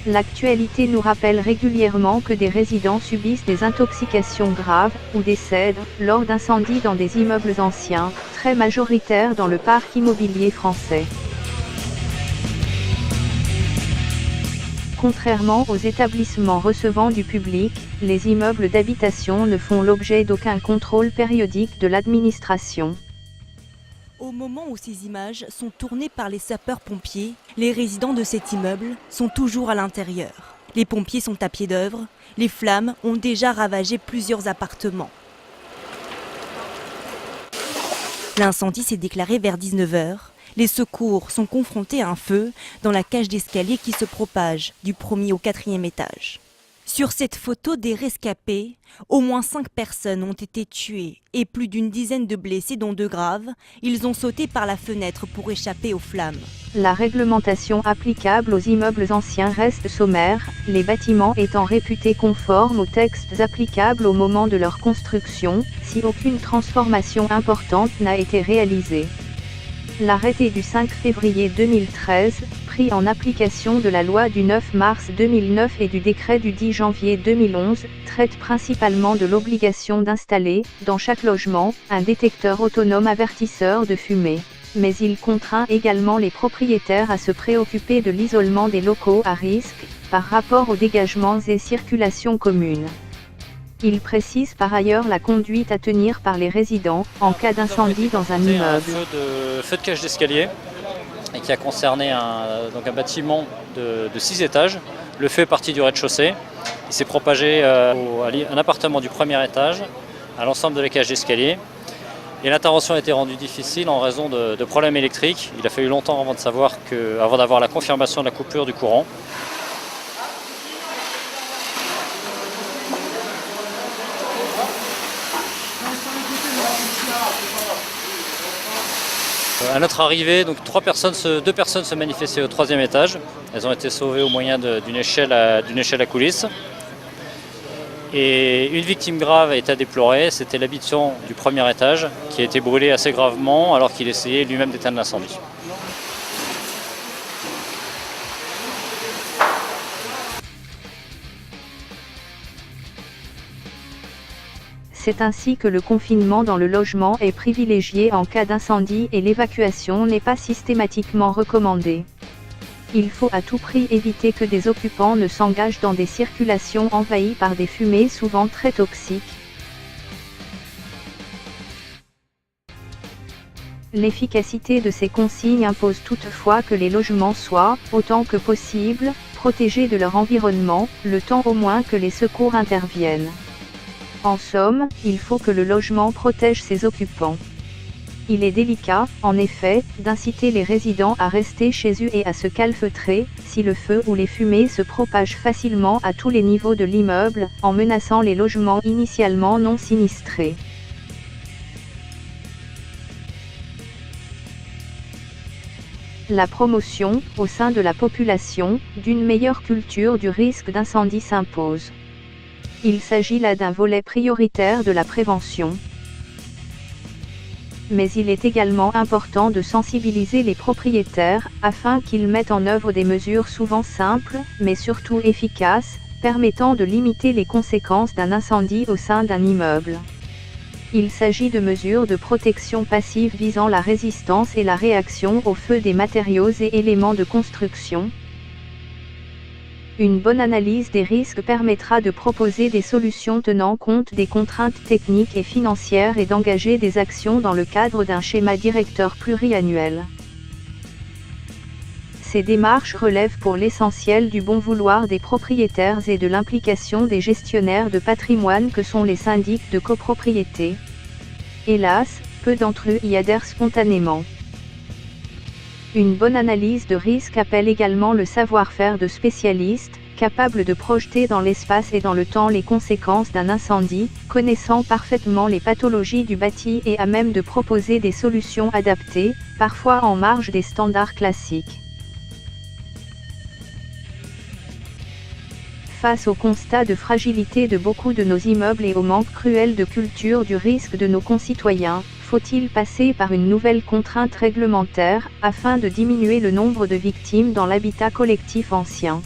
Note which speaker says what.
Speaker 1: L'actualité nous rappelle régulièrement que des résidents subissent des intoxications graves, ou décèdent, lors d'incendies dans des immeubles anciens, très majoritaires dans le parc immobilier français. Contrairement aux établissements recevant du public, les immeubles d'habitation ne font l'objet d'aucun contrôle périodique de l'administration.
Speaker 2: Au moment où ces images sont tournées par les sapeurs-pompiers, les résidents de cet immeuble sont toujours à l'intérieur. Les pompiers sont à pied d'œuvre, les flammes ont déjà ravagé plusieurs appartements. L'incendie s'est déclaré vers 19h. Les secours sont confrontés à un feu dans la cage d'escalier qui se propage du 1er au 4e étage. Sur cette photo des rescapés, au moins 5 personnes ont été tuées et plus d'une dizaine de blessés, dont 2 graves. Ils ont sauté par la fenêtre pour échapper aux flammes.
Speaker 1: La réglementation applicable aux immeubles anciens reste sommaire, les bâtiments étant réputés conformes aux textes applicables au moment de leur construction, si aucune transformation importante n'a été réalisée. L'arrêté du 5 février 2013, pris en application de la loi du 9 mars 2009 et du décret du 10 janvier 2011, traite principalement de l'obligation d'installer, dans chaque logement, un détecteur autonome avertisseur de fumée. Mais il contraint également les propriétaires à se préoccuper de l'isolement des locaux à risque, par rapport aux dégagements et circulations communes. Il précise par ailleurs la conduite à tenir par les résidents, en cas d'incendie dans un immeuble.
Speaker 3: Un feu de cage d'escalier, et qui a concerné un bâtiment de 6 étages. Le feu est parti du rez-de-chaussée, il s'est propagé à un appartement du 1er étage, à l'ensemble de la cage d'escalier. Et l'intervention a été rendue difficile en raison de problèmes électriques. Il a fallu longtemps avant d'avoir la confirmation de la coupure du courant. À notre arrivée, donc 2 personnes se manifestaient au 3e étage. Elles ont été sauvées au moyen d'une échelle à coulisses. Et une victime grave est à déplorer, c'était l'habitant du 1er étage qui a été brûlé assez gravement alors qu'il essayait lui-même d'éteindre l'incendie.
Speaker 1: C'est ainsi que le confinement dans le logement est privilégié en cas d'incendie et l'évacuation n'est pas systématiquement recommandée. Il faut à tout prix éviter que des occupants ne s'engagent dans des circulations envahies par des fumées souvent très toxiques. L'efficacité de ces consignes impose toutefois que les logements soient, autant que possible, protégés de leur environnement, le temps au moins que les secours interviennent. En somme, il faut que le logement protège ses occupants. Il est délicat, en effet, d'inciter les résidents à rester chez eux et à se calfeutrer, si le feu ou les fumées se propagent facilement à tous les niveaux de l'immeuble, en menaçant les logements initialement non sinistrés. La promotion, au sein de la population, d'une meilleure culture du risque d'incendie s'impose. Il s'agit là d'un volet prioritaire de la prévention. Mais il est également important de sensibiliser les propriétaires, afin qu'ils mettent en œuvre des mesures souvent simples, mais surtout efficaces, permettant de limiter les conséquences d'un incendie au sein d'un immeuble. Il s'agit de mesures de protection passive visant la résistance et la réaction au feu des matériaux et éléments de construction. Une bonne analyse des risques permettra de proposer des solutions tenant compte des contraintes techniques et financières et d'engager des actions dans le cadre d'un schéma directeur pluriannuel. Ces démarches relèvent pour l'essentiel du bon vouloir des propriétaires et de l'implication des gestionnaires de patrimoine que sont les syndics de copropriété. Hélas, peu d'entre eux y adhèrent spontanément. Une bonne analyse de risque appelle également le savoir-faire de spécialistes, capables de projeter dans l'espace et dans le temps les conséquences d'un incendie, connaissant parfaitement les pathologies du bâti et à même de proposer des solutions adaptées, parfois en marge des standards classiques. Face au constat de fragilité de beaucoup de nos immeubles et au manque cruel de culture du risque de nos concitoyens, faut-il passer par une nouvelle contrainte réglementaire, afin de diminuer le nombre de victimes dans l'habitat collectif ancien ?